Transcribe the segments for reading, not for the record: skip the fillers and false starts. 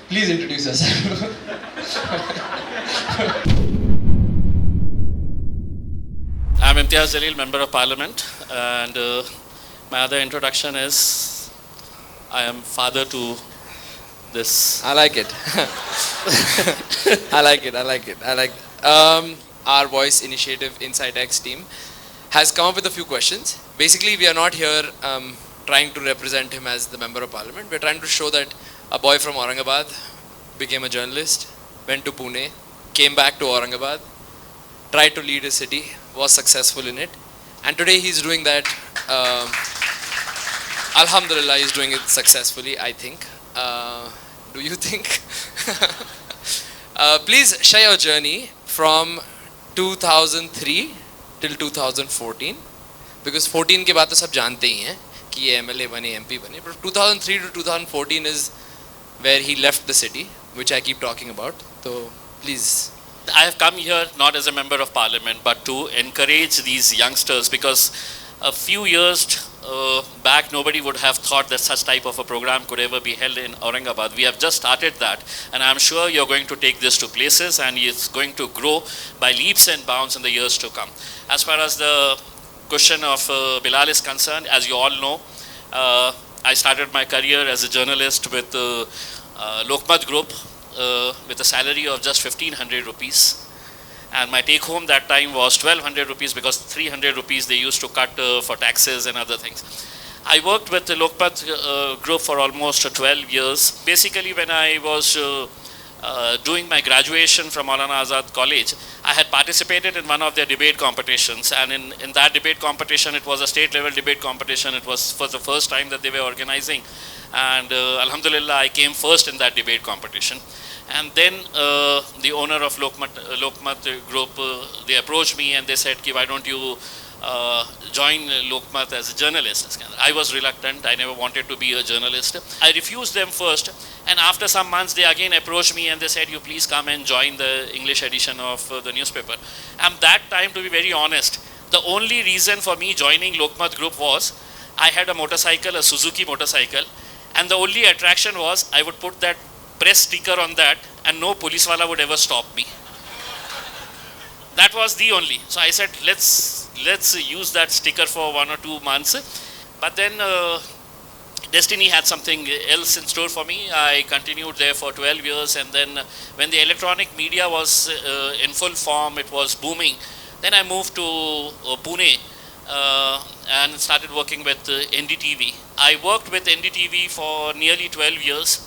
Please introduce yourself. I'm Imtiyaz Jalil, Member of Parliament, and my other introduction is I am father to this. I like it. I like it. I like it. I like. Our Voice Initiative Inside X team has come up with a few questions. Basically, we are not here trying to represent him as the Member of Parliament. We're trying to show that a boy from Aurangabad became a journalist, went to Pune, came back to Aurangabad, tried to lead a city, was successful in it, and today he's doing that. Alhamdulillah, he's doing it successfully, I think. Do you think? Please share your journey from 2003 till 2014, because 14 के बाद तो सब जानते ही हैं कि ये MLA बने, MP बने, but 2003 to 2014 is where he left the city, which I keep talking about. So please. I have come here not as a member of parliament, but to encourage these youngsters, because a few years back nobody would have thought that such type of a program could ever be held in Aurangabad. We have just started that, and I'm sure you're going to take this to places, and it's going to grow by leaps and bounds in the years to come. As far as the question of Bilal is concerned, as you all know, I started my career as a journalist with Lokmat Group, with a salary of just 1500 rupees, and my take home that time was 1200 rupees, because 300 rupees they used to cut for taxes and other things. I worked with the Lokmat Group for almost 12 years. Basically, when I was doing my graduation from Maulana Azad College, I had participated in one of their debate competitions, and in that debate competition, it was a state level debate competition. It was for the first time that they were organizing, and Alhamdulillah, I came first in that debate competition. And then the owner of Lokmat Group, they approached me and they said, why don't you join Lokmat as a journalist? I was reluctant. I never wanted to be a journalist. I refused them first, and after some months they again approached me and they said, you please come and join the English edition of the newspaper. And that time, to be very honest, the only reason for me joining Lokmat Group was I had a motorcycle, a Suzuki motorcycle, and the only attraction was I would put that press sticker on that, and no police wala would ever stop me. That was the only. So I said, let's use that sticker for 1 or 2 months. But then destiny had something else in store for me. I continued there for 12 years, and then when the electronic media was in full form, it was booming. Then I moved to Pune and started working with NDTV. I worked with NDTV for nearly 12 years.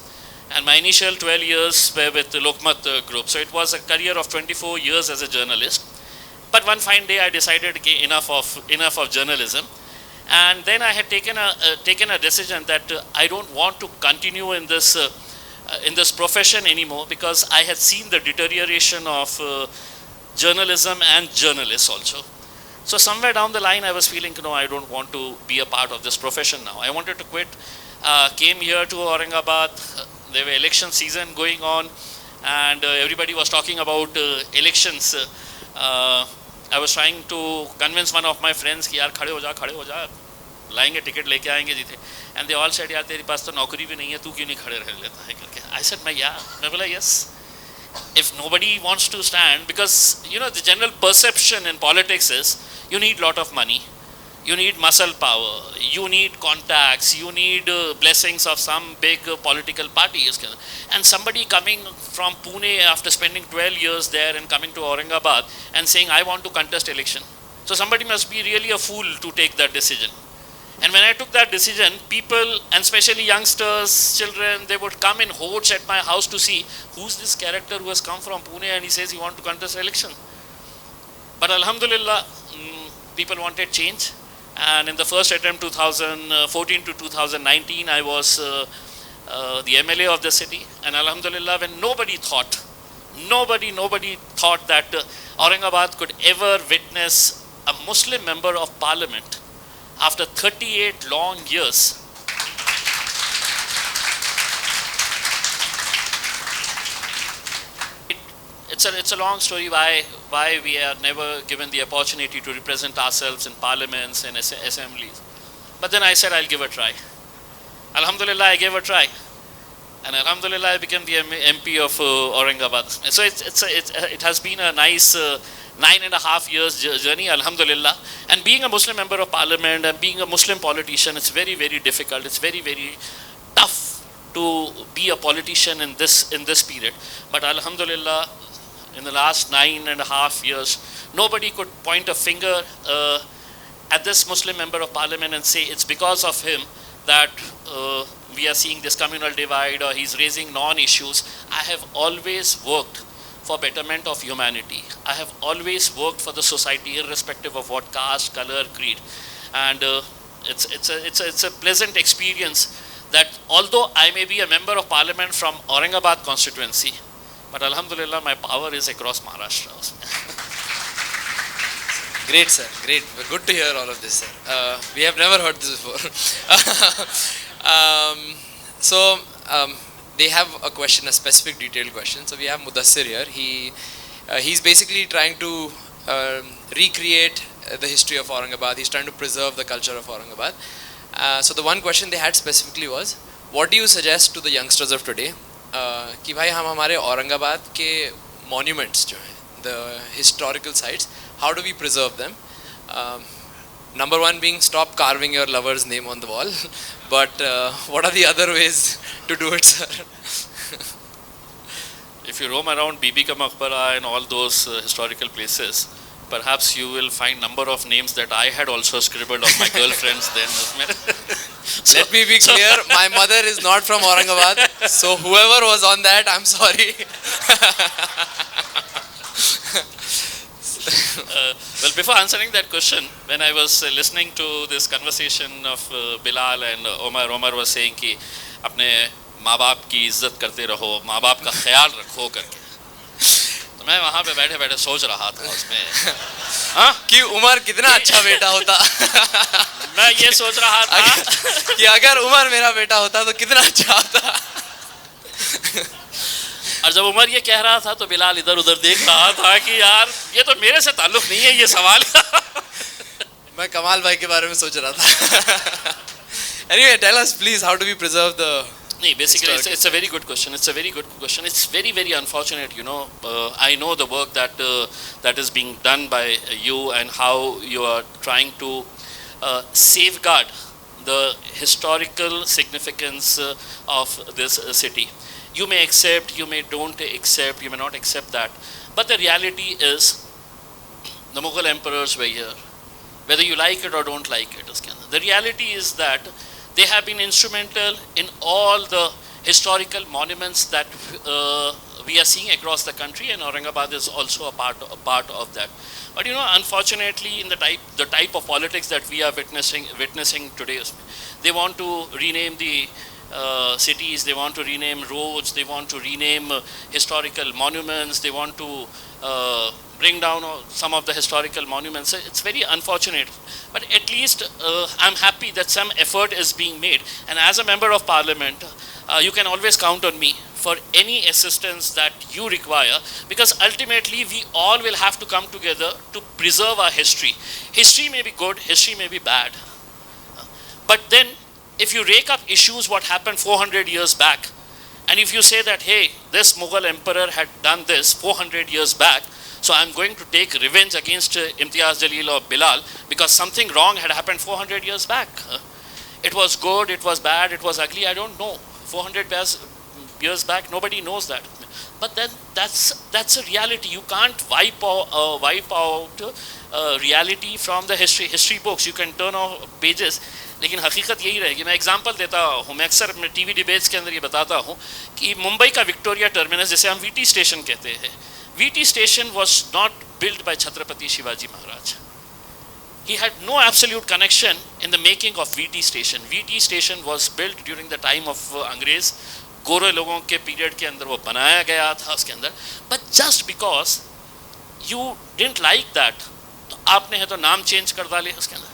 And my initial 12 years were with the Lokmat Group. So it was a career of 24 years as a journalist. But one fine day I decided enough of journalism. And then I had taken a decision that I don't want to continue in this profession anymore, because I had seen the deterioration of journalism and journalists also. So somewhere down the line I was feeling, no, I don't want to be a part of this profession now. I wanted to quit. Came here to Aurangabad. There were election season going on, and everybody was talking about elections. I was trying to convince one of my friends कि यार खड़े हो जा, लाएंगे ticket लेके आएंगे जीते. And they all said, यार तेरी पास तो नौकरी भी नहीं है, तू क्यों नहीं खड़े रह लेता है करके. I said, मैं बोला yes. If nobody wants to stand, because the general perception in politics is you need lot of money. You need muscle power, you need contacts, you need blessings of some big political party. And somebody coming from Pune after spending 12 years there and coming to Aurangabad and saying, I want to contest election. So somebody must be really a fool to take that decision. And when I took that decision, people, and especially youngsters, children, they would come in hordes at my house to see who's this character who has come from Pune and he says he wants to contest election. But Alhamdulillah, people wanted change. And in the first attempt, 2014 to 2019, I was the MLA of the city. And Alhamdulillah, when nobody thought that Aurangabad could ever witness a Muslim member of parliament after 38 long years. It's a long story why we are never given the opportunity to represent ourselves in parliaments and assemblies. But then I said I'll give a try. Alhamdulillah, I gave a try. and alhamdulillah I became the MP of Aurangabad. So it has been a nice 9.5 years journey, alhamdulillah. And being a Muslim member of parliament and being a Muslim politician, it's very, very difficult. It's very, very tough to be a politician in this period. But alhamdulillah, in the last 9.5 years, nobody could point a finger at this Muslim member of parliament and say it's because of him that we are seeing this communal divide or he's raising non-issues. I have always worked for betterment of humanity. I have always worked for the society, irrespective of what caste, color, creed. And it's a pleasant experience that although I may be a member of parliament from Aurangabad constituency, but alhamdulillah my power is across Maharashtra. Great, sir. Great. Good to hear all of this, sir. We have never heard this before. They have a question, a specific detailed question. So we have Mudassir here. He's basically trying to recreate the history of Aurangabad. He's trying to preserve the culture of Aurangabad. So the one question they had specifically was, what do you suggest to the youngsters of today कि भाई हम हमारे औरंगाबाद के monuments जो हैं, the historical sites, how do we preserve them? Number one being stop carving your lover's name on the wall. But what are the other ways to do it, sir? If you roam around Bibi Ka Maqbara and all those historical places, perhaps you will find number of names that I had also scribbled of my girlfriends then. Let me be clear, my mother is not from Aurangabad, so whoever was on that, I'm sorry. Well, before answering that question, when I was listening to this conversation of Bilal and Omar was saying कि अपने माँ बाप की इज्जत करते रहो, माँ बाप का ख्याल रखो करके, तो मैं वहाँ पे बैठे बैठे सोच रहा था उसमें हाँ कि उमर कितना अच्छा बेटा होता मैं ये सोच रहा था कि अगर उमर मेरा बेटा होता तो कितना अच्छा होता और जब उमर ये कह रहा था तो बिलाल इधर उधर देख रहा था कि यार ये तो मेरे से ताल्लुक नहीं है ये सवाल मैं कमाल भाई के बारे में सोच रहा था Anyway, tell us please, how do we preserve the basically it's a very good question. It's a very good question. It's very, very unfortunate, you know. I know the work that is being done by you and how you are trying to safeguard the historical significance of this city. You may accept, you may don't accept, you may not accept that. But the reality is, the Mughal emperors were here. Whether you like it or don't like it. The reality is that they have been instrumental in all the historical monuments that we are seeing across the country, and Aurangabad is also a part of that. But you know, unfortunately, in the type of politics that we are witnessing today, they want to rename the cities, they want to rename roads, they want to rename historical monuments, they want to bring down some of the historical monuments. It's very unfortunate, but at least I'm happy that some effort is being made, and as a member of parliament you can always count on me for any assistance that you require, because ultimately we all will have to come together to preserve our history. History may be good, history may be bad, but then if you rake up issues what happened 400 years back, and if you say that, hey, this Mughal emperor had done this 400 years back, so I'm going to take revenge against Imtiyaz, Jalil or Bilal because something wrong had happened 400 years back. It was good, it was bad, it was ugly, I don't know. 400 years back, nobody knows that. But then that's a reality. You can't wipe out reality from the history books. You can turn off pages. लेकिन हकीकत यही रहेगी. मैं example देता हूँ, मैं अक्सर अपने टीवी डिबेट्स के अंदर ये बताता हूँ कि मुंबई का विक्टोरिया टर्मिनस, जिसे हम वीटी स्टेशन कहते हैं, VT station was not built by Chhatrapati Shivaji Maharaj. He had no absolute connection in the making of VT station. VT station was built during the time of अंग्रेज, गोरे लोगों के period के अंदर वो बनाया गया था उसके अंदर. But just because you didn't like that, तो आपने है तो नाम चेंज कर डाले उसके अंदर.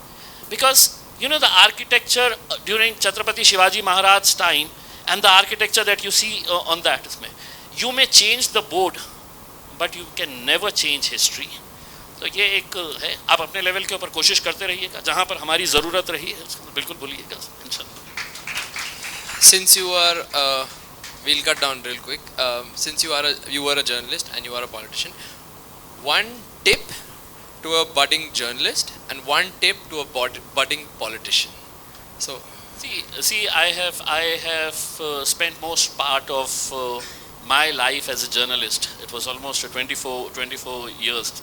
Because you know the architecture during Chhatrapati Shivaji Maharaj's time and the architecture that you see on that, you may change the board, but you can never change history. तो ये एक है, आप अपने लेवल के ऊपर कोशिश करते रहिएगा, जहाँ पर हमारी ज़रूरत रही है बिल्कुल बोलिएगा इंशाल्लाह. Since you are we'll cut down real quick. Since you were a journalist and you are a politician, one tip to a budding journalist and one tip to a budding politician. So See, I have spent most part of my life as a journalist. It was almost 24 years.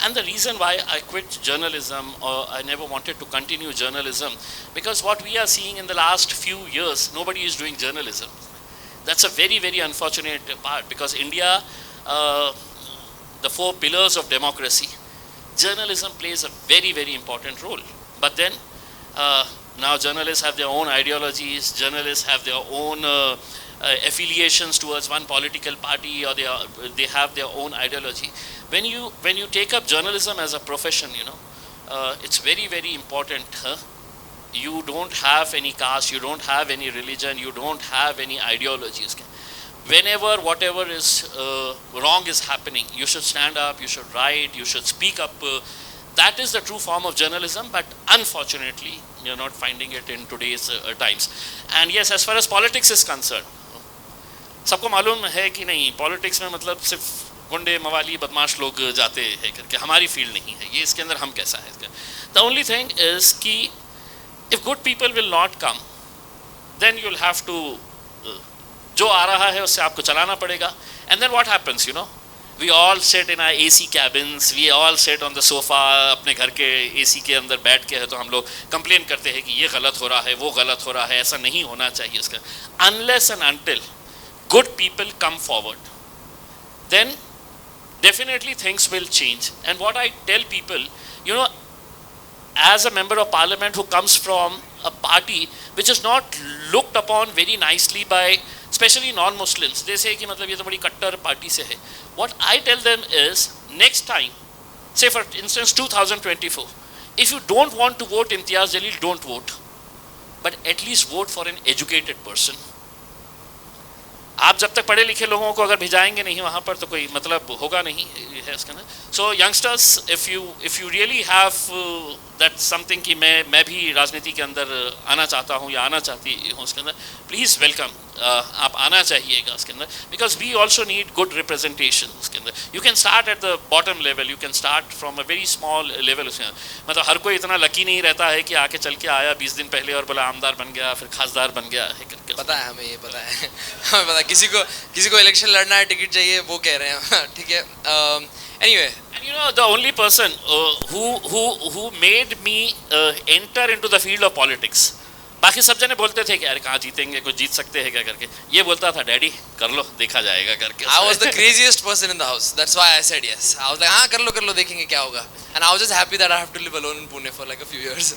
And the reason why I quit journalism, or I never wanted to continue journalism, because what we are seeing in the last few years, nobody is doing journalism. That's a very, very unfortunate part, because India, the four pillars of democracy, journalism plays a very, very important role. But then, now journalists have their own ideologies, journalists have their own affiliations towards one political party, or they have their own ideology. When you take up journalism as a profession, it's very, very important. You don't have any caste, you don't have any religion, you don't have any ideologies. Whenever whatever is wrong is happening, you should stand up, you should write, you should speak up. That is the true form of journalism, but unfortunately, you're not finding it in today's times. And yes, as far as politics is concerned, सबको मालूम है कि नहीं, politics में मतलब सिर्फ गुंडे मवाली बदमाश लोग जाते हैं करके, हमारी फील्ड नहीं है ये, इसके अंदर हम कैसा है. द ओनली थिंग इज कि if good people will not come, then you will have to, जो आ रहा है उससे आपको चलाना पड़ेगा. And then what happens, we all sit in our AC cabins, we all sit on the sofa, अपने घर के AC के अंदर बैठ के है तो हम लोग कंप्लेन करते हैं कि ये गलत हो रहा है, वो गलत हो रहा है, ऐसा नहीं होना चाहिए इसका. Unless and until good people come forward, then definitely things will change. And what I tell people, as a member of parliament who comes from a party which is not looked upon very nicely by especially non-Muslims, they say कि मतलब ये तो बड़ी कट्टर party से है. What I tell them is, next time, say for instance 2024, if you don't want to vote Imtiyaz Jalil, don't vote, but at least vote for an educated person. आप जब तक पढ़े लिखे लोगों को अगर भिजाएंगे नहीं वहाँ पर तो कोई मतलब होगा नहीं है इसका ना. So youngsters, if you really have that something कि मैं भी राजनीति के अंदर आना चाहता हूँ या आना चाहती हूँ उसके अंदर, प्लीज़ वेलकम, आप आना चाहिएगा उसके अंदर, because we also need good representation उसके अंदर. You can start at the bottom level, you can start from a very small level. उसके मतलब हर कोई इतना लकी नहीं रहता है कि आके चल के आया 20 दिन पहले और बोला आमदार बन गया, फिर खासदार बन गया है करके. पता है हमें, ये पता है हमें पता है. किसी को इलेक्शन लड़ना है, टिकट चाहिए, वो कह रहे हैं. ठीक है. Anyway, and the only person who made me enter into the field of politics, बाकी सब जने बोलते थे कि यार कहाँ जीतेंगे, कुछ जीत सकते हैं क्या करके, ये बोलता था डैडी कर लो देखा जाएगा करके. I was the craziest person in the house. That's why I said yes. I was like हाँ कर लो देखेंगे क्या होगा. And I was just happy that I have to live alone in Pune for like a few years.